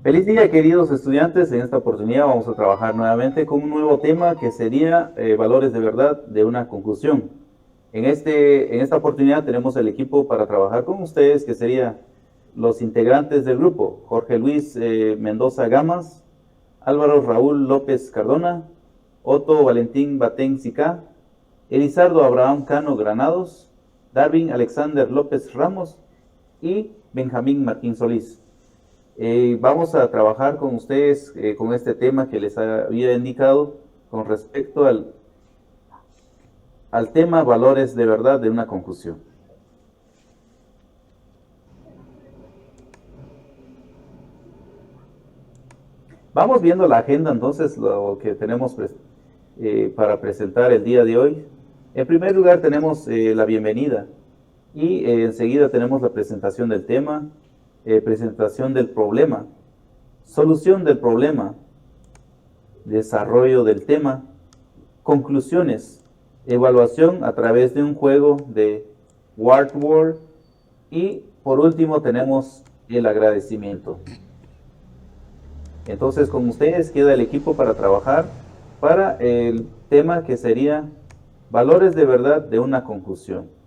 Feliz día, queridos estudiantes. En esta oportunidad vamos a trabajar nuevamente con un nuevo tema que sería valores de verdad de una conclusión. En esta oportunidad tenemos el equipo para trabajar con ustedes, que sería los integrantes del grupo: Jorge Luis Mendoza Gamas, Álvaro Raúl López Cardona, Otto Valentín Batén Sicá, Elizardo Abraham Cano Granados, Darwin Alexander López Ramos y Benjamín Martín Solís. Vamos a trabajar con ustedes con este tema que les había indicado con respecto al tema valores de verdad de una conclusión. Vamos viendo la agenda entonces, lo que tenemos para presentar el día de hoy. En primer lugar tenemos la bienvenida y enseguida tenemos la presentación del tema, presentación del problema, solución del problema, desarrollo del tema, conclusiones, evaluación a través de un juego de Wordword y por último tenemos el agradecimiento. Entonces con ustedes queda el equipo para trabajar para el tema que sería valores de verdad de una conclusión.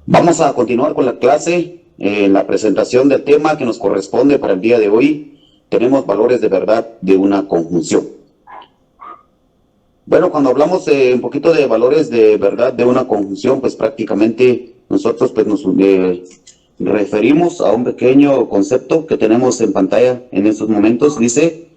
Vamos a continuar con la clase, la presentación del tema que nos corresponde para el día de hoy. Tenemos valores de verdad de una conjunción. Bueno, cuando hablamos un poquito de valores de verdad de una conjunción, pues prácticamente nosotros pues nos referimos a un pequeño concepto que tenemos en pantalla en estos momentos. Dice,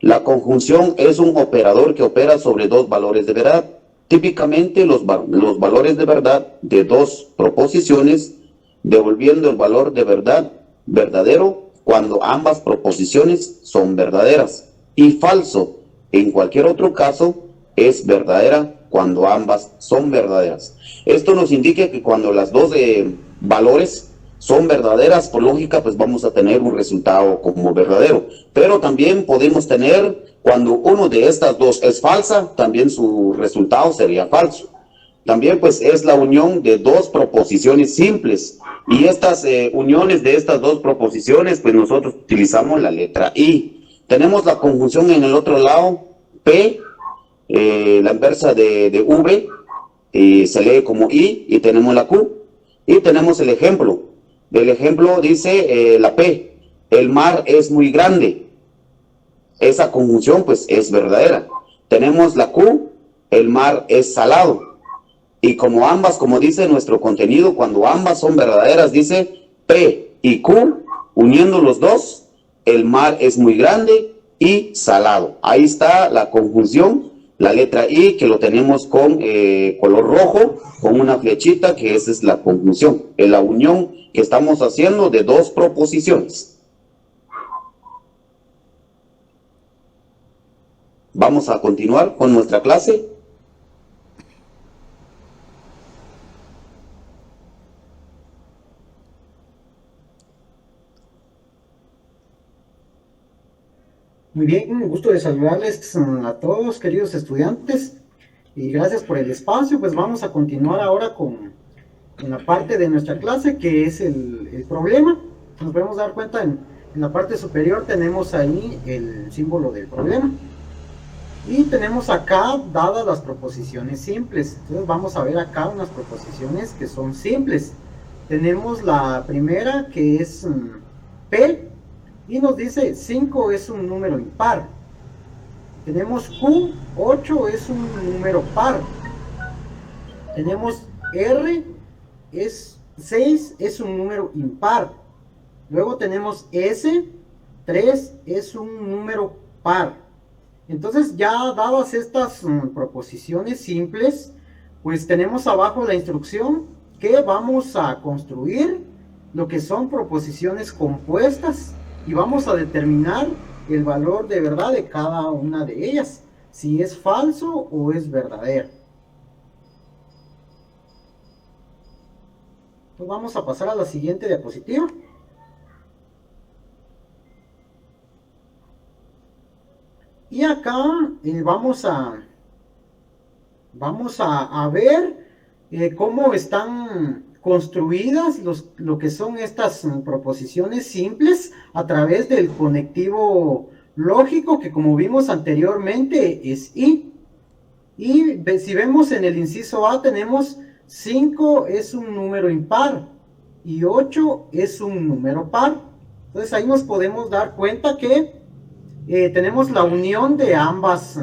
la conjunción es un operador que opera sobre dos valores de verdad. Típicamente los valores de verdad de dos proposiciones, devolviendo el valor de verdad verdadero cuando ambas proposiciones son verdaderas, y falso en cualquier otro caso es verdadera cuando ambas son verdaderas. Esto nos indica que cuando las dos valores son verdaderas, por lógica, pues vamos a tener un resultado como verdadero. Pero también podemos tener, cuando uno de estas dos es falsa, también su resultado sería falso. También pues es la unión de dos proposiciones simples. Y estas uniones de estas dos proposiciones, pues nosotros utilizamos la letra I. Tenemos la conjunción en el otro lado, P, la inversa de V, se lee como I, y tenemos la Q. Y tenemos el ejemplo. El ejemplo dice la P, el mar es muy grande. Esa conjunción pues es verdadera. Tenemos la Q, el mar es salado. Y como ambas, como dice nuestro contenido, cuando ambas son verdaderas, dice P y Q, uniendo los dos, el mar es muy grande y salado. Ahí está la conjunción, la letra I, que lo tenemos con color rojo, con una flechita, que esa es la conjunción, es la unión que estamos haciendo de dos proposiciones. Vamos a continuar con nuestra clase. Muy bien, un gusto de saludarles a todos, queridos estudiantes, y gracias por el espacio. Pues vamos a continuar ahora con la parte de nuestra clase, que es el problema. Nos podemos dar cuenta en la parte superior tenemos ahí el símbolo del problema. Y tenemos acá dadas las proposiciones simples. Entonces vamos a ver acá unas proposiciones que son simples. Tenemos la primera, que es P, y nos dice 5 es un número impar. Tenemos Q, 8 es un número par. Tenemos R, es 6 es un número impar. Luego tenemos S, 3 es un número par. Entonces, ya dadas estas proposiciones simples, pues tenemos abajo la instrucción que vamos a construir lo que son proposiciones compuestas y vamos a determinar el valor de verdad de cada una de ellas, si es falso o es verdadero. Entonces vamos a pasar a la siguiente diapositiva. Y acá vamos a ver cómo están construidas lo que son estas proposiciones simples a través del conectivo lógico que, como vimos anteriormente, es I. Y si vemos en el inciso A, tenemos 5 es un número impar y 8 es un número par. Entonces ahí nos podemos dar cuenta que tenemos la unión de ambas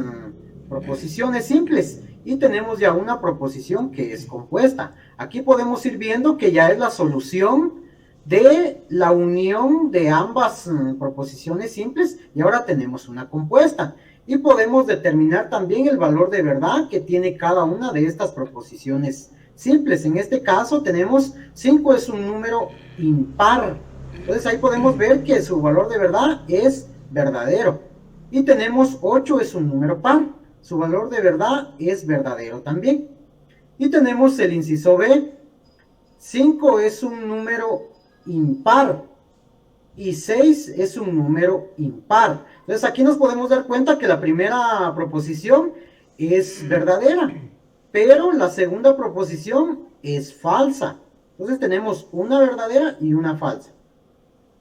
proposiciones simples y tenemos ya una proposición que es compuesta. Aquí podemos ir viendo que ya es la solución de la unión de ambas proposiciones simples y ahora tenemos una compuesta. Y podemos determinar también el valor de verdad que tiene cada una de estas proposiciones simples. En este caso tenemos 5 es un número impar. Entonces ahí podemos ver que su valor de verdad es verdadero. Y tenemos 8 es un número par. Su valor de verdad es verdadero también. Y tenemos el inciso B. 5 es un número impar y 6 es un número impar. Entonces aquí nos podemos dar cuenta que la primera proposición es verdadera, pero la segunda proposición es falsa. Entonces tenemos una verdadera y una falsa.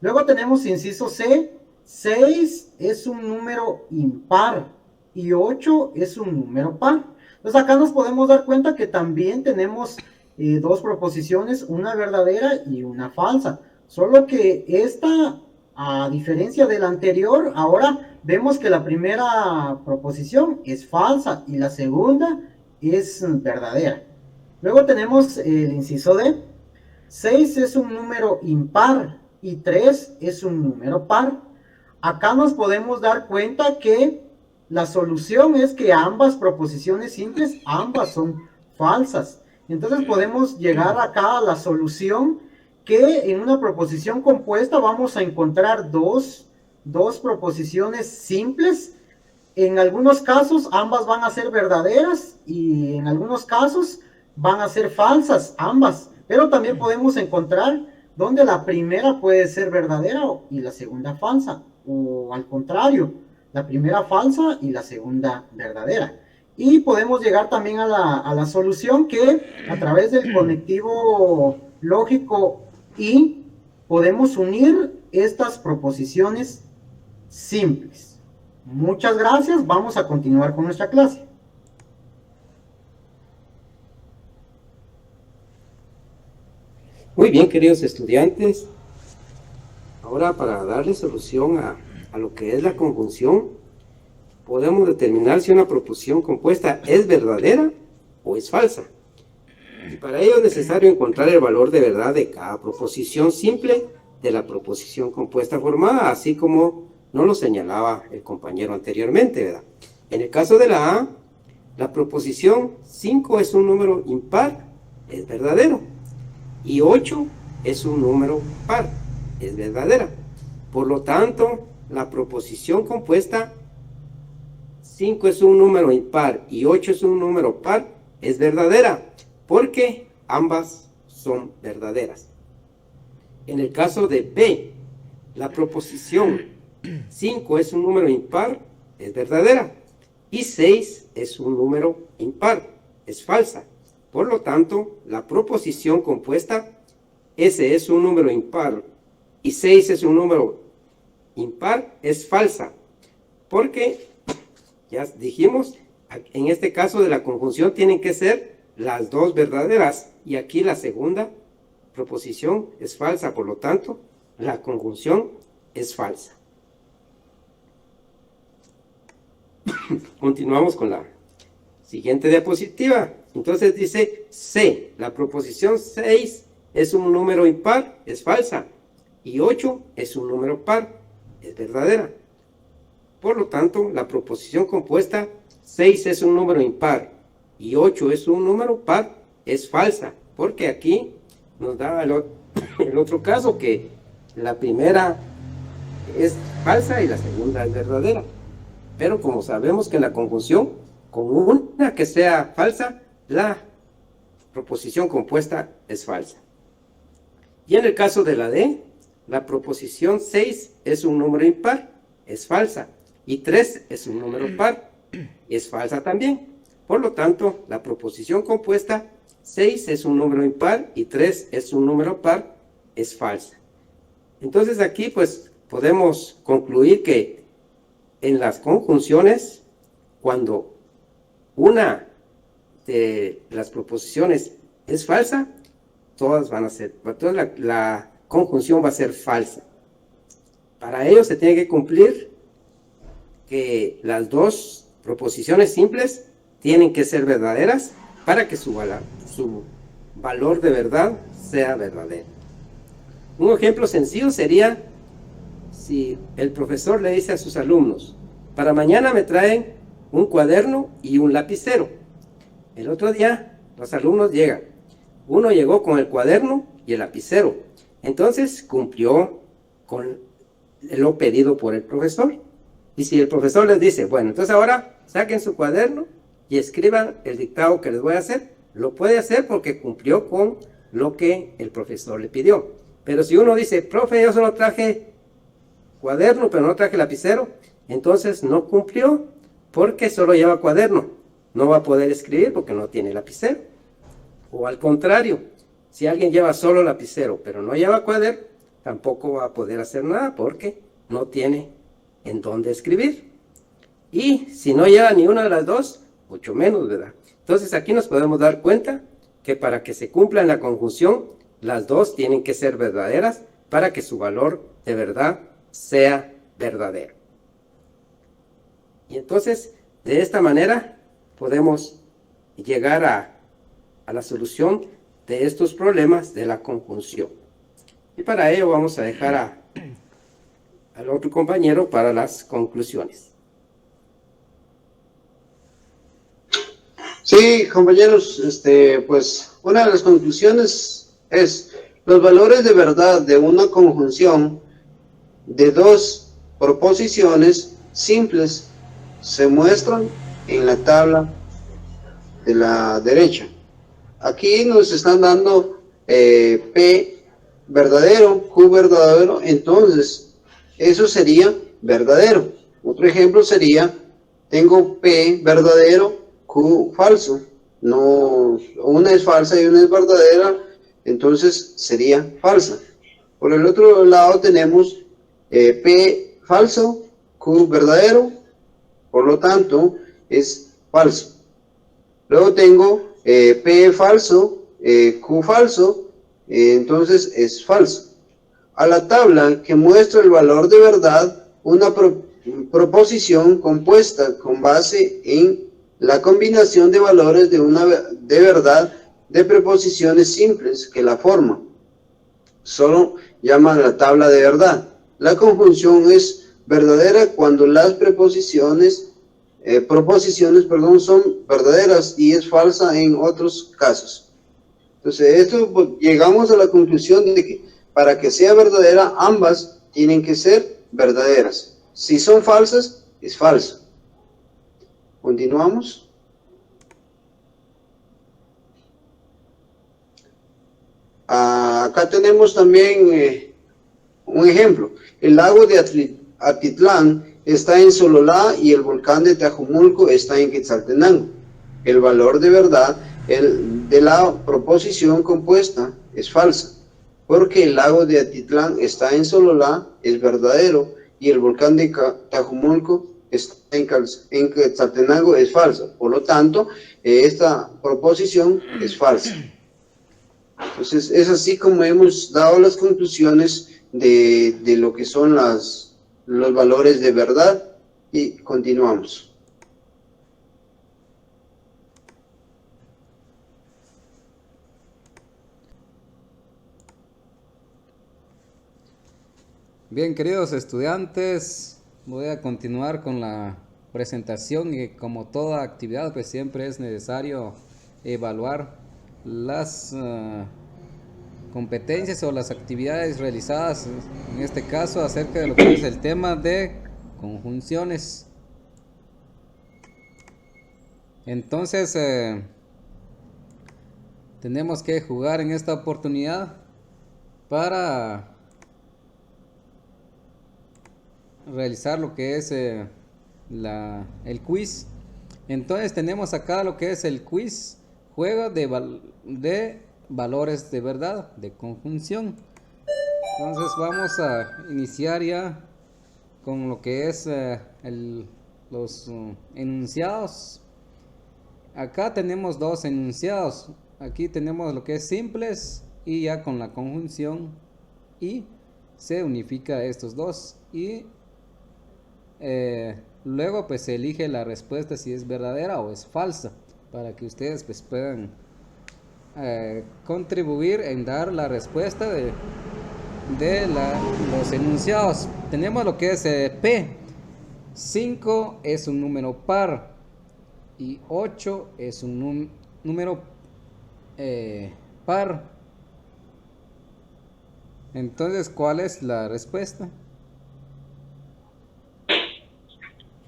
Luego tenemos inciso C. 6 es un número impar y 8 es un número par. Entonces acá nos podemos dar cuenta que también tenemos dos proposiciones, una verdadera y una falsa. Solo que esta, a diferencia de la anterior, ahora vemos que la primera proposición es falsa y la segunda es verdadera. Luego tenemos el inciso D. 6 es un número impar y 3 es un número par. Acá nos podemos dar cuenta que la solución es que ambas proposiciones simples, ambas son falsas. Entonces podemos llegar acá a la solución que en una proposición compuesta vamos a encontrar dos proposiciones simples. En algunos casos ambas van a ser verdaderas y en algunos casos van a ser falsas ambas. Pero también podemos encontrar donde la primera puede ser verdadera y la segunda falsa. O al contrario, la primera falsa y la segunda verdadera. Y podemos llegar también a la solución que a través del conectivo lógico y podemos unir estas proposiciones simples. Muchas gracias, vamos a continuar con nuestra clase. Muy bien, queridos estudiantes, ahora para darle solución a lo que es la conjunción, podemos determinar si una proposición compuesta es verdadera o es falsa. Y para ello es necesario encontrar el valor de verdad de cada proposición simple de la proposición compuesta formada, así como nos lo señalaba el compañero anteriormente, ¿verdad? En el caso de la A, la proposición 5 es un número impar, es verdadero, y 8 es un número par, es verdadera. Por lo tanto, la proposición compuesta 5 es un número impar y 8 es un número par, es verdadera, porque ambas son verdaderas. En el caso de B, la proposición 5 es un número impar, es verdadera, y 6 es un número impar, es falsa. Por lo tanto, la proposición compuesta, S es un número impar y 6 es un número impar, es falsa, porque ya dijimos, en este caso de la conjunción tienen que ser las dos verdaderas, y aquí la segunda proposición es falsa, por lo tanto, la conjunción es falsa. Continuamos con la siguiente diapositiva. Entonces dice C, la proposición 6 es un número impar, es falsa, y 8 es un número par, es verdadera. Por lo tanto, la proposición compuesta 6 es un número impar y 8 es un número par, es falsa, porque aquí nos da el otro caso, que la primera es falsa y la segunda es verdadera. Pero como sabemos que en la conjunción, con una que sea falsa, la proposición compuesta es falsa. Y en el caso de la D, la proposición 6 es un número impar, es falsa, y 3 es un número par, es falsa también. Por lo tanto, la proposición compuesta 6 es un número impar y 3 es un número par, es falsa. Entonces aquí pues podemos concluir que en las conjunciones, cuando una de las proposiciones es falsa, toda la conjunción va a ser falsa. Para ello se tiene que cumplir que las dos proposiciones simples tienen que ser verdaderas para que su valor de verdad sea verdadero. Un ejemplo sencillo sería si el profesor le dice a sus alumnos: para mañana me traen un cuaderno y un lapicero. El otro día los alumnos llegan. Uno llegó con el cuaderno y el lapicero. Entonces cumplió con lo pedido por el profesor. Y si el profesor les dice: bueno, entonces ahora saquen su cuaderno y escriban el dictado que les voy a hacer, lo puede hacer porque cumplió con lo que el profesor le pidió. Pero si uno dice: profe, yo solo traje cuaderno, pero no traje lapicero, entonces no cumplió porque solo lleva cuaderno. No va a poder escribir porque no tiene lapicero. O al contrario, si alguien lleva solo lapicero, pero no lleva cuaderno, tampoco va a poder hacer nada porque no tiene en dónde escribir. Y si no lleva ni una de las dos, mucho menos, ¿verdad? Entonces aquí nos podemos dar cuenta que para que se cumpla en la conjunción, las dos tienen que ser verdaderas para que su valor de verdad sea verdadero. Y entonces, de esta manera, podemos llegar a la solución de estos problemas de la conjunción. Y para ello vamos a dejar al otro compañero para las conclusiones. Sí, compañeros, pues una de las conclusiones es: los valores de verdad de una conjunción de dos proposiciones simples se muestran en la tabla de la derecha. Aquí nos están dando P verdadero, Q verdadero, entonces eso sería verdadero. Otro ejemplo sería: tengo P verdadero, Q falso. No, una es falsa y una es verdadera, entonces sería falsa. Por el otro lado tenemos P falso, Q verdadero, por lo tanto es falso. Luego tengo P falso, Q falso, entonces es falso. A la tabla que muestra el valor de verdad, una proposición compuesta con base en la combinación de valores de verdad de preposiciones simples que la forman. Solo llaman la tabla de verdad. La conjunción es verdadera cuando las proposiciones son verdaderas y es falsa en otros casos. Entonces, esto, pues, llegamos a la conclusión de que para que sea verdadera, ambas tienen que ser verdaderas. Si son falsas, es falsa. Continuamos. Acá tenemos también un ejemplo. El lago de Atitlán está en Sololá y el volcán de Tajumulco está en Quetzaltenango. El valor de verdad de la proposición compuesta es falsa, porque el lago de Atitlán está en Sololá, es verdadero, y el volcán de Tajumulco está en Quetzaltenango, es falsa. Por lo tanto, esta proposición es falsa. Entonces, es así como hemos dado las conclusiones de lo que son los valores de verdad, y continuamos. Bien, queridos estudiantes, voy a continuar con la presentación y como toda actividad, pues siempre es necesario evaluar las competencias o las actividades realizadas, en este caso acerca de lo que es el tema de conjunciones. Entonces tenemos que jugar en esta oportunidad para realizar lo que es el quiz. Entonces tenemos acá lo que es el quiz juego de valores de verdad, de conjunción. Entonces vamos a iniciar ya con lo que es los enunciados. Acá tenemos dos enunciados. Aquí tenemos lo que es simples y ya con la conjunción y se unifica estos dos y luego pues se elige la respuesta si es verdadera o es falsa para que ustedes pues puedan contribuir en dar la respuesta de los enunciados. Tenemos lo que es P. 5 es un número par y 8 es un número par. Entonces, ¿cuál es la respuesta?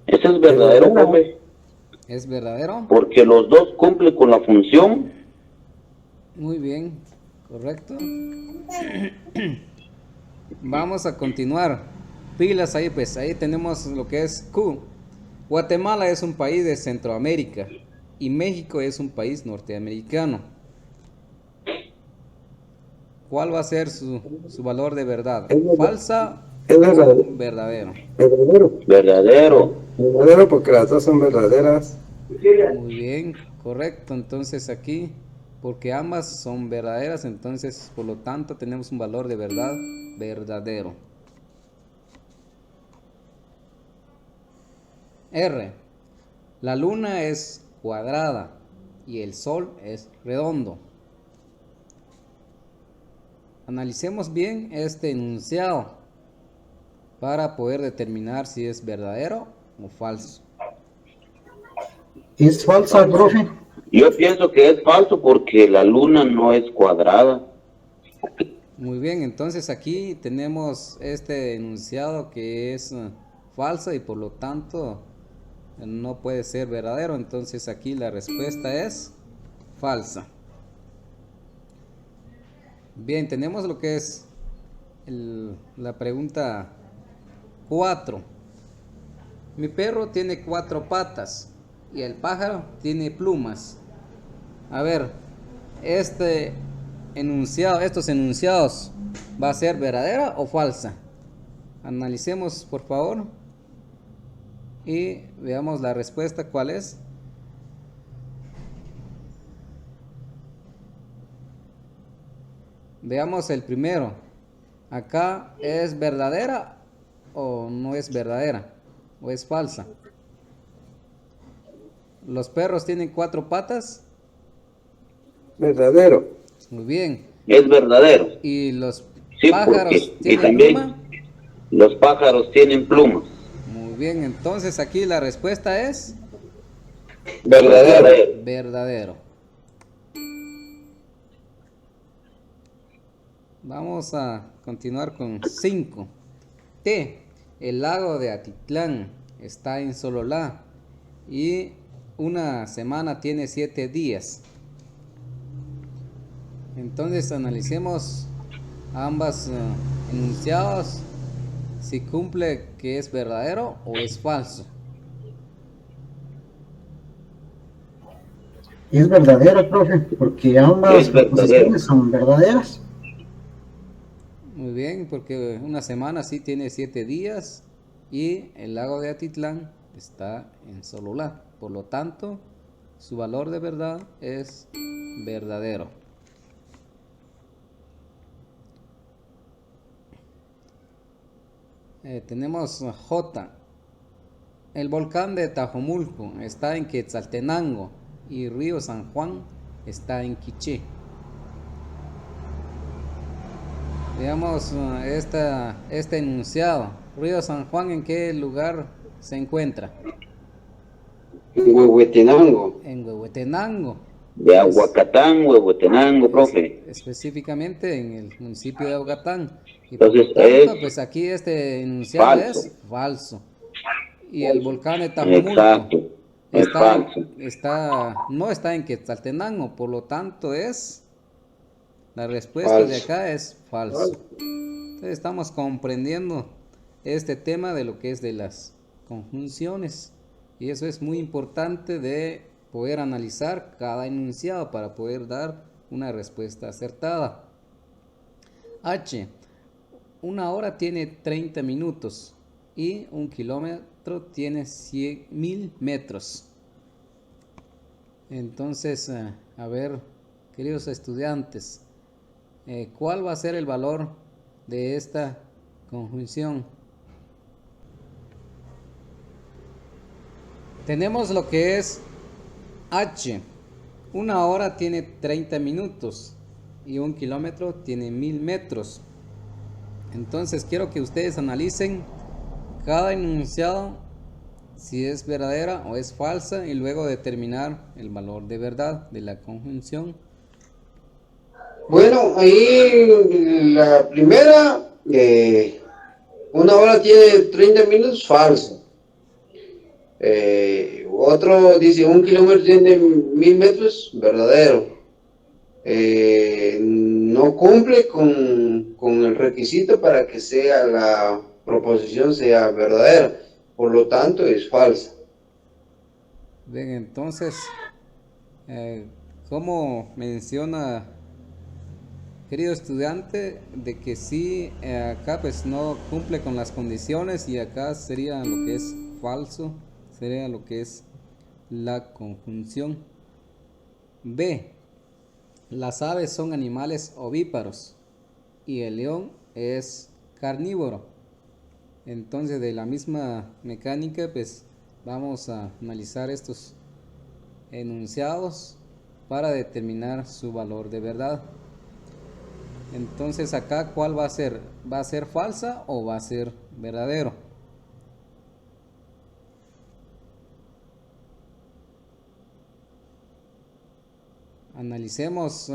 Ese es verdadero, profe, ¿Es verdadero? porque los dos cumplen con la función. Muy bien, correcto. Vamos a continuar. Pilas ahí, pues ahí tenemos lo que es Q. Guatemala es un país de Centroamérica y México es un país norteamericano. ¿Cuál va a ser su valor de verdad? ¿Falsa Es o verdadero. verdadero? Verdadero. Verdadero porque las dos son verdaderas. Muy bien, correcto. Entonces aquí, porque ambas son verdaderas, entonces por lo tanto tenemos un valor de verdad verdadero. R. La luna es cuadrada y el sol es redondo. Analicemos bien este enunciado para poder determinar si es verdadero o falso. Es falsa, profe. Yo pienso que es falso porque la luna no es cuadrada. Muy bien, entonces aquí tenemos este enunciado que es falso y por lo tanto no puede ser verdadero. Entonces aquí la respuesta es falsa. Bien, tenemos lo que es la pregunta 4. Mi perro tiene 4 patas y el pájaro tiene plumas. A ver, estos enunciados, ¿va a ser verdadera o falsa? Analicemos, por favor, y veamos la respuesta, ¿cuál es? Veamos el primero. Acá, ¿es verdadera o no es verdadera? ¿O es falsa? ¿Los perros tienen 4 patas? Verdadero. Muy bien. Es verdadero. ¿Y los Sí, pájaros porque, y tienen también pluma? los pájaros tienen plumas. Muy bien, entonces aquí la respuesta es Verdadero. verdadero. Vamos a continuar con 5. T. El lago de Atitlán está en Sololá y una semana tiene 7 días. Entonces analicemos ambas enunciados si cumple que es verdadero o es falso. Es verdadera, profe, porque ambas Es verdadero. proposiciones son verdaderas. Muy bien, porque una semana sí tiene 7 días y el lago de Atitlán está en Sololá. Por lo tanto, su valor de verdad es verdadero. Tenemos J. El volcán de Tajomulco está en Quetzaltenango y Río San Juan está en Quiché. Veamos este enunciado. Río San Juan, ¿en qué lugar se encuentra? Huehuetenango. En Huehuetenango. De Aguacatán, Huehuetenango, profe. Específicamente en el municipio de Aguacatán. Y Entonces, por lo tanto, es pues aquí este enunciado falso. es falso. Y el volcán de Tajomulco Exacto. Es falso. no está en Quetzaltenango, por lo tanto la respuesta de acá es falso. Entonces estamos comprendiendo este tema de lo que es de las conjunciones y eso es muy importante de poder analizar cada enunciado para poder dar una respuesta acertada. H. Una hora tiene 30 minutos y un kilómetro tiene 100.000 metros. Entonces, a ver, queridos estudiantes, ¿cuál va a ser el valor de esta conjunción? Tenemos lo que es H. Una hora tiene 30 minutos y un kilómetro tiene 1000 metros. Entonces quiero que ustedes analicen cada enunciado, si es verdadera o es falsa, y luego determinar el valor de verdad de la conjunción. Bueno, ahí la primera, una hora tiene 30 minutos, falso. Otro dice un kilómetro tiene 1000 metros, verdadero. No cumple con el requisito para que sea la proposición sea verdadera, por lo tanto es falsa. Bien, entonces, ¿cómo menciona, querido estudiante, de que sí, acá pues no cumple con las condiciones y acá sería lo que es falso, sería lo que es la conjunción? B. Las aves son animales ovíparos y el león es carnívoro. Entonces, de la misma mecánica, pues vamos a analizar estos enunciados para determinar su valor de verdad. Entonces, acá, ¿cuál va a ser? ¿Va a ser falsa o va a ser verdadero? Analicemos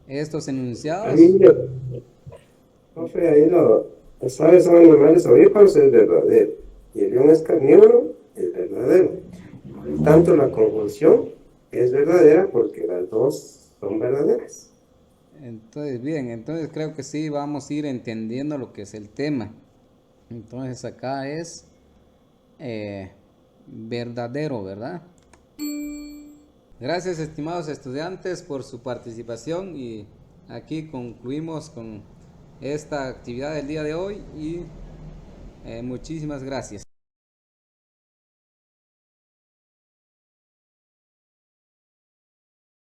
estos enunciados. Profe, ahí las aves son animales ovíparos, es verdadero. Y el león es carnívoro, es verdadero. Por lo tanto, la conjunción es verdadera porque las dos son verdaderas. Entonces, bien, entonces creo que sí vamos a ir entendiendo lo que es el tema. Entonces, acá es verdadero, ¿verdad? Gracias, estimados estudiantes, por su participación, y aquí concluimos con esta actividad del día de hoy y muchísimas gracias.